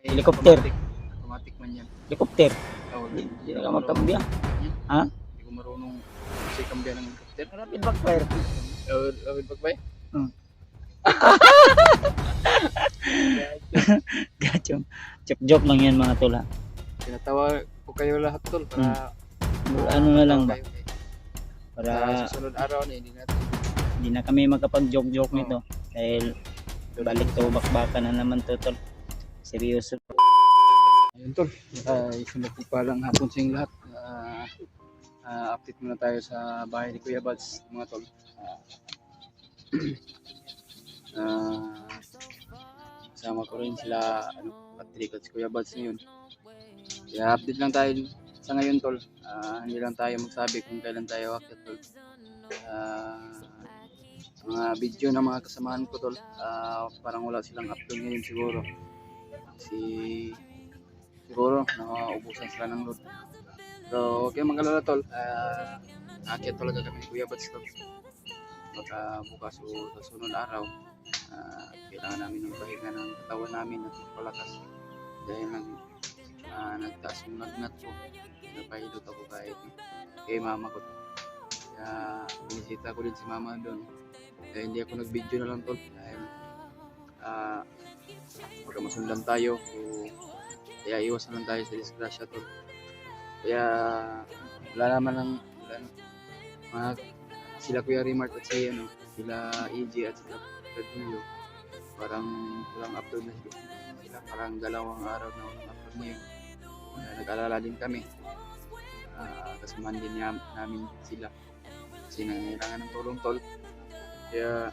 Helicopter. Automatic man yan. Helicopter. Oh, Hindi na ka magkambya. Ha? Hindi ko marunong kasi kambya ng helicopter. Rapid backfire. Rapid backfire? Hmm. Gachong. Joke lang yan mga tol ha. Tinatawa ko kayo lahat tol para Ano na lang ba? kayo, eh. Para Sa susunod araw na hindi natin hindi na kami makapag-joke nito. Dahil balik to bakbakan na naman to tol. Seryoso. ayun tol. Sumagpalang hapon sa inyong lahat. Update muna tayo sa bahay ni Kuya Bads mga tol. Kasama ko rin sila Patrick at si Kuya Bads ngayon. Kaya update lang tayo sa ngayon tol. Hindi lang tayo magsabi kung kailan tayo akit tol. Mga video ng mga kasamahan ko tol, parang wala silang upload ngayon siguro. Siguro nakaubusan sila ng load. So okay mag-alala tol. Akit talaga kami ni Kuya Bads tol. Baka bukas o sa sunod araw, kailangan namin ng pahinga ng katawan namin at palakas dahil nagtaas yung lagnat ko. Napahilot ako kahit kay mama ko. Kaya binisita ko din si mama doon. Kaya hindi ako nag-video na lang tol dahil baka masundan tayo o kaya iwasan lang tayo sa disgrasya tol. Kaya wala naman lang mga sila Kuya Rimart at sila EJ at sila Pedro parang walang upload na sila, parang 2 araw na walang upload ngayon. Nag-alala din kami, kasamahan din namin sila kasi nangangailangan ng tulong tol. Kaya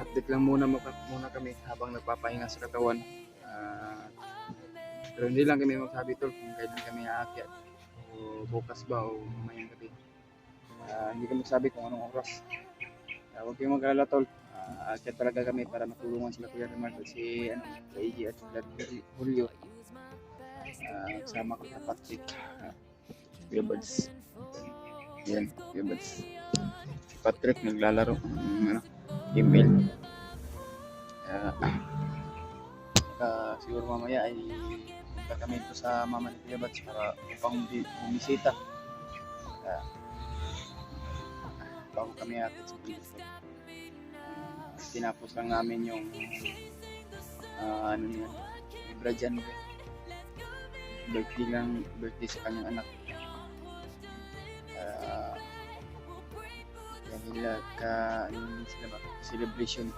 update lang muna kami habang nagpapahinga sa katawan. Pero hindi lang kami magsabi tol kung kailan kami aakyat o bukas ba o mamayang gabi. Hindi kami magsabi kung anong oras. Huwag kayong mag-alala tol. Aakyat talaga kami para matulungan sila Kuya Rimar at si AG at sila Julio. Kasama ko sa Patrick. Kuya Bads. Yan, Kuya Bads. Si Patrick naglalaro ng email. Siguro mamaya ay punta kami ito sa mama ni Kuya Bads para upang bumisita. Bago kami atin sa Pilipinas. Tinapos lang namin yung libra dyan. Birthday sa kanyang anak. Dahil celebration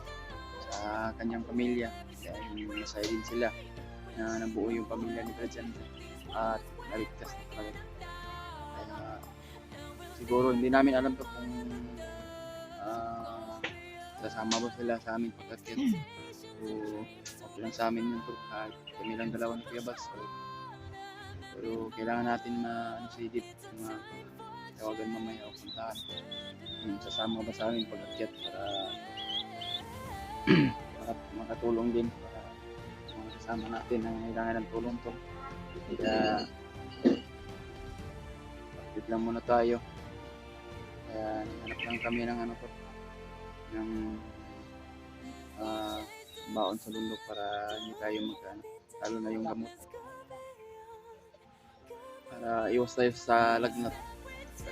sa kanyang pamilya. Dahil masaya din sila na nabuo yung pamilya ni Brajan at naligtas na talaga. Siguro hindi namin alam to kung sasama ba sila sa amin pagkakit o okay lang sa amin yun to kahit kami lang dalawa ng Kuya Bads. Pero kailangan natin ma-sidip tawagan mamaya o puntahan kung sasama ba sa amin pagkakit para makatulong din para mga kasama natin na kailangan ng tulong to. Kaya update lang muna tayo. Kaya naghanap lang kami ng ng baon sa bundok para hindi tayo lalo na yung gamot para iwas tayo sa lagnat.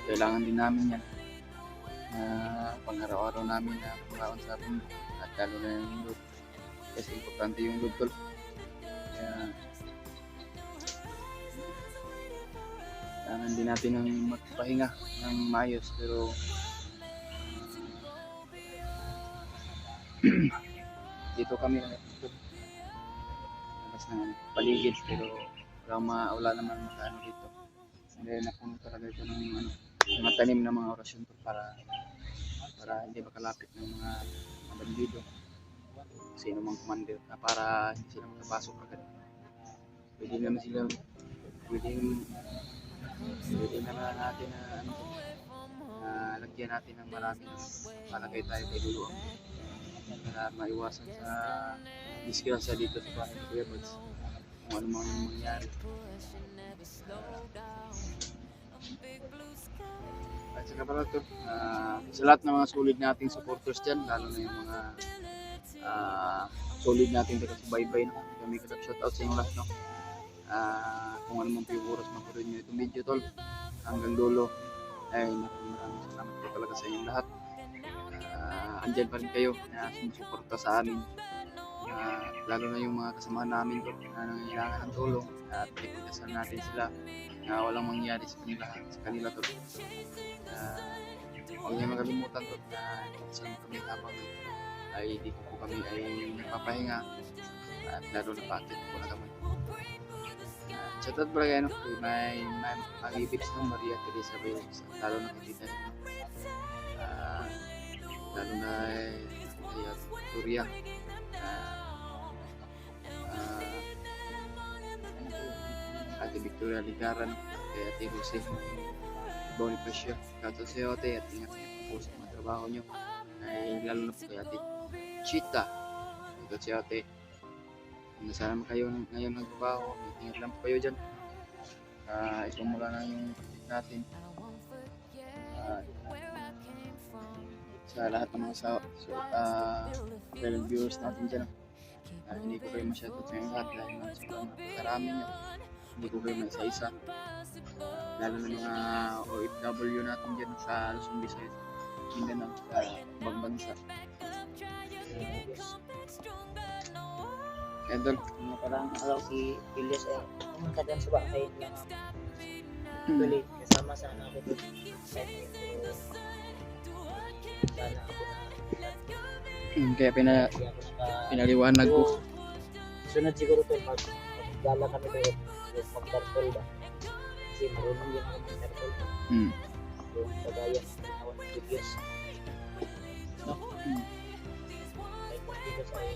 Kailangan din namin yan pang-araw-araw namin na baon sa bundok at lalo na yung load kasi importante yung load tol. Kaya kailangan din natin ng magpahinga ng maayos pero dito kami labas ng paligid pero wala naman makaano dito. Hindi napuno talaga ito ng mga tanim ng mga orasyon to para hindi makalapit ng mga bandido sino mang commander para hindi sila makapasok agad. Pwede naman natin na lagyan natin ng marami palagay tayo kay Luluang para maiwasan sa disgrasya dito sa bahay ni Kuya Bads kung ano man mangyari. At saka pala ito, sa lahat ng mga sulit nating supporters dyan, lalo na yung mga solid natin taga subaybay, no? Kami shout out sa inyo lahat, no? Kung ano man po yung oras matuloy nyo itong video, tol, hanggang dulo, ay maraming salamat po talaga sa inyong lahat. Andyan pa rin kayo na sumusuporta sa amin, lalo na yung mga kasamahan namin tol na nangangailangan ng tulong, at ipagdasal natin sila na walang mangyari sa kanila tol. Huwag niyo makalimutan tol na saan kami habang ay dito po kami ay nagpapahinga, at lalo na paakit po na kami. Shoutout pala kayo, may mag-ibig ng Maria Teresa Bayos, lalo na kitita nyo, lalo na kay Victoria, Ate Victoria Ligaran, kay Ate Jose Bonifacio, kato sa iyo ate, at ingat-ingat po sa mga trabaho nyo, ay lalo na po kay Ate Chita, kato sa iyo ate. Nasama kayo ngayon ng trabaho, ingat lang po kayo dyan. Ito mula na yung topic natin. Sa lahat ng mga fellow viewers natin dyan. Hindi ko kayo masyado sa yung lahat dahil sobrang karami nyo. Hindi ko kayo isa-isa. Lalo na mga OFW natin dyan sa Luzon, Visayas, Mindanao, sa ibang bansa. Idol, Parang araw si Julius ay pumunta doon sa bahay niya. Actually, kasama sana ako doon. Pero sana ako na kaya hindi ako pinaliwanag ko. So, sunod siguro to pag-gala kami doon. Yung mag-tartol ba? Kasi marunong yun ako mag-tartol. Yung kagaya ng ginawa ng Julius. No? Ay, kung Julius ay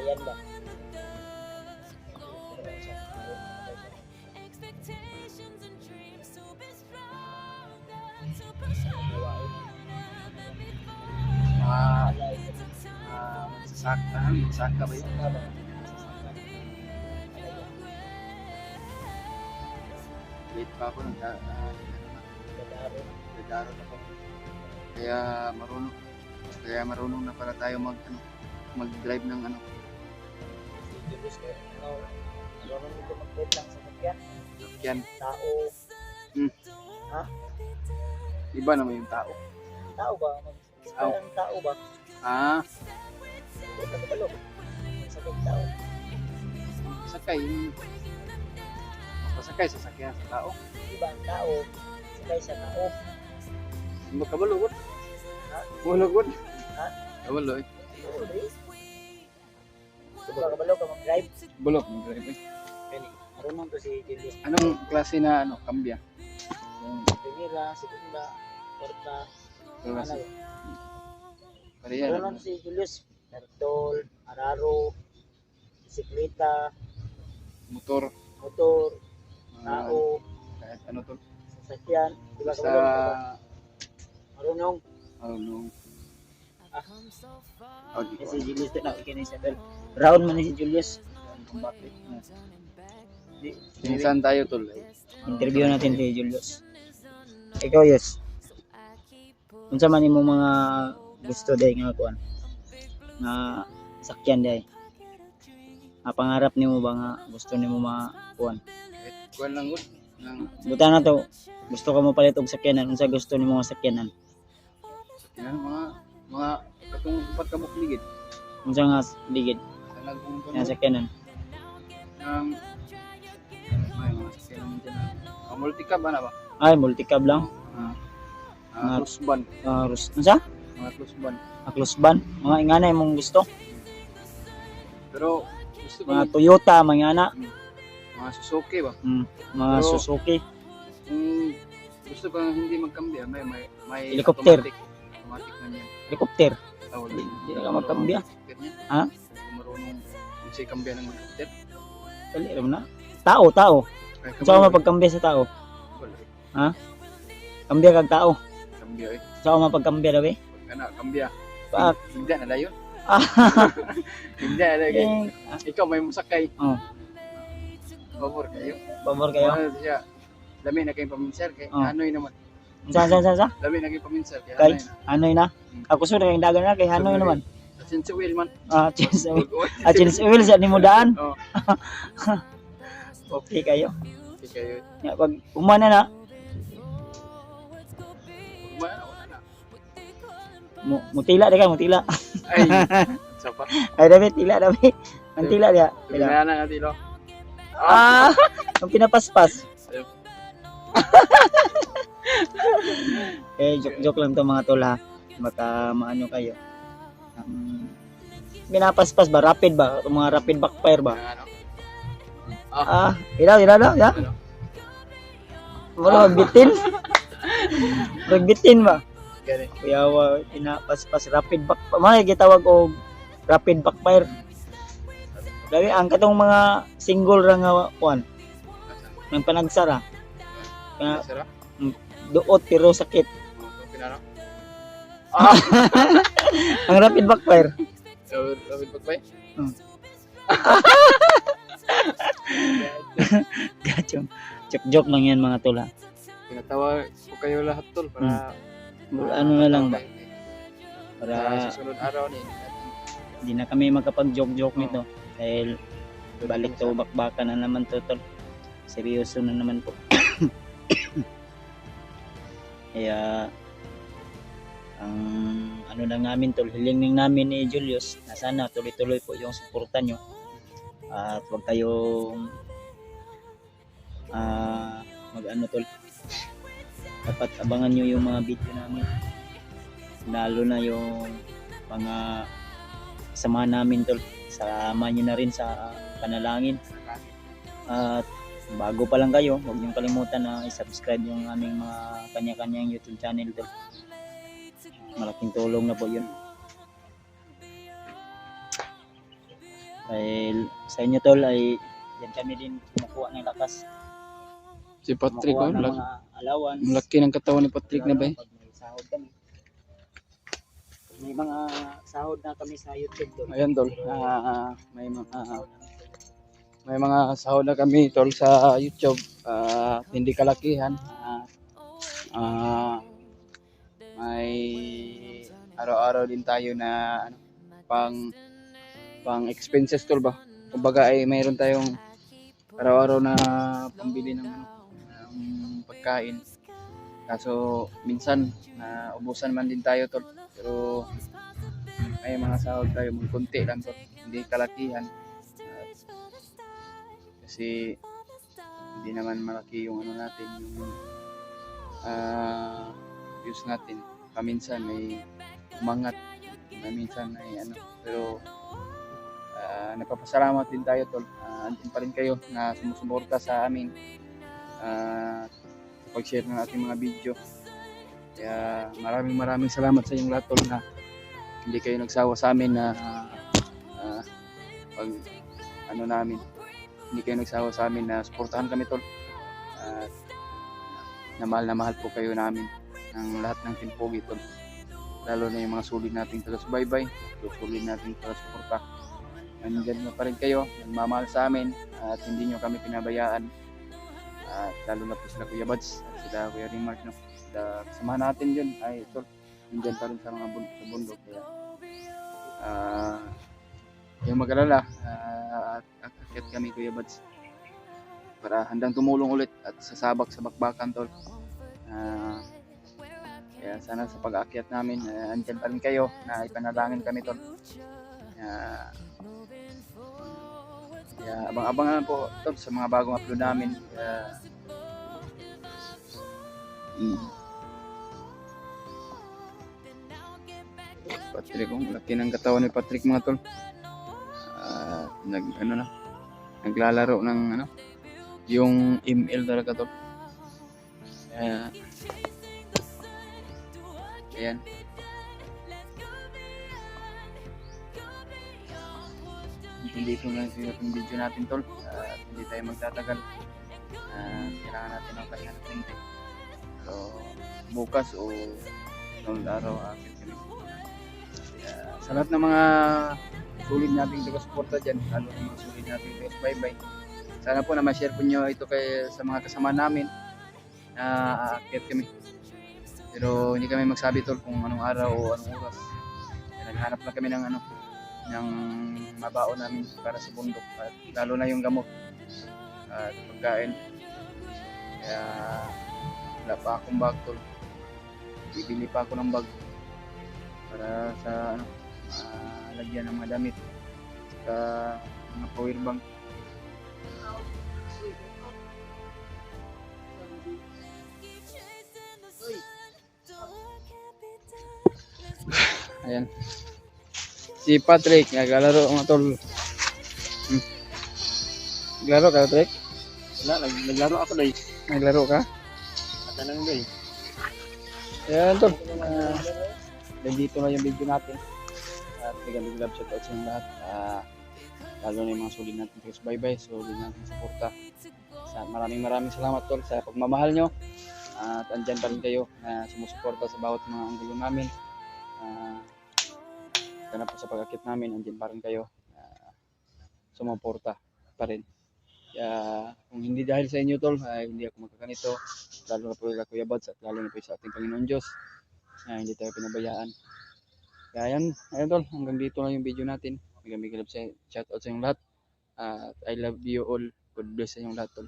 yan ba? Magsasaka ba yun? Late pa ako, nagdadaro na ako. Kaya marunong na pala tayo mag-drive ng Julius kayo, marunong nito mag-wait lang sa sakyan. yan. Tao. Ha? Iba naman yung tao. Tao ba? Ang tao ba? Ito ba balog? Sakit tao. Sakay. Pasakay sa sakyan sa tao. Diba ang tao? Sakay sa tao. Magkabalugod. Ha? Bulugod. Ha? Kabalo eh. Diba kabalog ka mag-drive? Bulog. Mag-drive eh. Marunong to si Julius. Anong klase na kambya? Primera, segunda, cuarta, ano? Pareha Marunong si Julius. Tartol, araro, bisikleta, motor. tao, Kahit ano to. sasakyan. Diba Sa kabalog? Marunong. Kasi si Julius na ikinis na tol. Round man ni si Julius. Minsan tayo tol. Interview natin si Julius. Ikaw, yes. Unsa man imong mga gusto day nga kuan? Nga sakyan day. Pangarap nimo ba nga gusto nimo mga kuan? Kuan lang gud. Buta na to. Gusto ka mo palit og sakyanan, unsa gusto nimo nga sakyanan? Yan mga katong upat ka bukligid. Unsa nga ligid Talag kung nga sakyanan? May mga sakyanan dyan. Multi-cab ba na ba? Ay, multi-cab lang. Cruise van. Unsa? Mga cruise van. Close van. Mga ingana imong gusto? Pero gusto ko Mga Toyota, mga ingana. mga Suzuki ba? Mga Pero- Suzuki. Kung gusto ko hindi magkambya, may Helicopter. Automatic na niya. Helicopter. Hindi Hindi ka magkambya. Ha? Kung marunong kung siya kambya ng helicopter. Dali alam na. Tao. Kaya Unsa ka mapagkambya sa tao? Wala. Kambya kag tao. Kambya eh. Unsa ka mapagkambya daw eh? Kambya. Pa. Hindi na dayon. Hindi na dayon. Ikaw may musakay. Oh, Favor kayo. pabor kayo. Ano siya? Dami na kayong paminsar kay Oh. Anoy naman. Sa? Labi naging paminsan kaya Kay? ano Hanoy na? Ako sure yung dagan na kay Hanoy naman. Since Will man. Chins oil sa ni mo daan. Oh. Okay kayo. Okay kayo. Ya, pag umana na, Wala na. mutila di ka, mutila. Ay. Sa pa. Ay, David, tila, David. Ang tila diya. Kaya na nga tilo. Ang pinapaspas. Joke lang to mga tol ha. Baka maano kayo. Pinapaspas ba? Rapid ba? Mga rapid backfire ba? Ano? Ilaw, ya? Ano? Wala, magbitin. Magbitin ba? Gani. Kaya pinapaspas, rapid backfire. Mga gitawag o rapid backfire. Dami, ang katong mga single ra nga kuan. Ng panagsara. Kaya, Sira? duot pero sakit. Pinara. Ang rapid backfire. David Pagpay? Gachong. Joke lang yan mga tol ha. Pinatawa ko kayo lahat tol para Ano na lang ba? Para Para sa sunod araw ni hindi na kami makapag-joke nito. Dahil balik to bakbakan na naman to tol. Seryoso na naman po. Kaya ang ano lang namin tol, hiling namin ni Julius na sana tuloy-tuloy po yung suporta nyo at huwag kayong mag-ano tol, dapat abangan nyo yung mga video namin, lalo na yung mga kasama namin tol, sama nyo na rin sa panalangin. At bago pa lang kayo, huwag niyong kalimutan na i-subscribe yung aming mga kanya-kanyang YouTube channel tol. Malaking tulong na po yun. Dahil sa inyo tol ay yan kami din kumukuha ng lakas. si Patrick Kumukuha oh, ng mga allowance. laki ng katawan ni Patrick na ba eh? Pag may sahod kami. May mga sahod na kami sa YouTube tol. Ayan tol, may mga sahod na kami tol sa YouTube, hindi kalakihan. May araw-araw din tayo na ano, pang expenses tol ba. Kumbaga ay mayroon tayong araw-araw na pambili ng ng pagkain. Kaso minsan ubusan man din tayo tol. Pero may mga sahod tayo, mga konti lang tol, hindi kalakihan. Kasi hindi naman malaki yung ano natin, yung views natin. Paminsan may umangat, paminsan may ano, pero nagpapasalamat din tayo tol. Andun pa rin kayo na sumusuporta sa amin sa pag-share ng ating mga video. Kaya maraming salamat sa inyong lahat tol, na hindi kayo nagsawa sa amin na pag ano namin, hindi kayo nagsawa sa amin na suportahan kami tol. At na mahal po kayo namin ng lahat ng Team Pogi tol. Lalo na yung mga sulit nating taga-subaybay, sulit nating taga-suporta. Nandiyan na pa rin kayo, nagmamahal sa amin at hindi nyo kami pinabayaan. At lalo na po sila Kuya Bads at sila Kuya Remark, no? Sila kasamahan natin yun ay tol, nandiyan pa rin sa mga bundok. Kaya yung mag-alala at akit kami Kuya Bads para handang tumulong ulit at sasabak sa bakbakan tol. Kaya sana sa pag-aakyat namin andyan pa rin kayo na ipanalangin kami tol. Kaya abang-abangan po tol sa mga bagong upload namin. Patrick, laki ng katawan ni Patrick mga tol. Naglalaro ng ano, yung ML talaga tol. Ayan. Hindi ko lang yung video natin tol. Hindi tayo magtatagal. Kailangan natin ng kanyang konti. So bukas o sunod araw akit kami. Sa lahat ng mga sulit nating taga-suporta dyan, lalo ng mga sulit nating taga-subaybay, sana po na ma-share po nyo ito sa mga kasama namin na aakyat kami. Pero hindi kami magsabi tol kung anong araw o anong oras. Kaya naghanap lang kami ng ng mabaon namin para sa bundok at lalo na yung gamot at pagkain. Kaya wala pa akong bag tol. Bibili pa ako ng bag para sa lagyan ng mga damit sa mga power bank. Ayan. Si Patrick, naglalaro mga tol. Naglaro ka, Patrick? Wala, naglaro ako dahil. Naglaro ka? Matanang dahil. Ayan tol. Nandito na yung video natin. At big love shout out sa inyo lahat. Lalo na yung mga solid natin bye-bye. Solid natin suporta. Maraming salamat tol sa pagmamahal nyo. At andyan pa rin kayo na sumusuporta sa bawat mga anggulo namin. Sana po sa pag-akit namin, andyan pa rin kayo. Sumuporta pa rin. Kaya kung hindi dahil sa inyo tol, ay hindi ako magkakanito. Lalo na po kay Kuya Bads at lalo na po sa ating Panginoon Diyos. Hindi tayo pinabayaan. Kaya ayan tol, hanggang dito lang yung video natin. Big love shout out sa inyong lahat. At I love you all. God bless sa inyong lahat tol.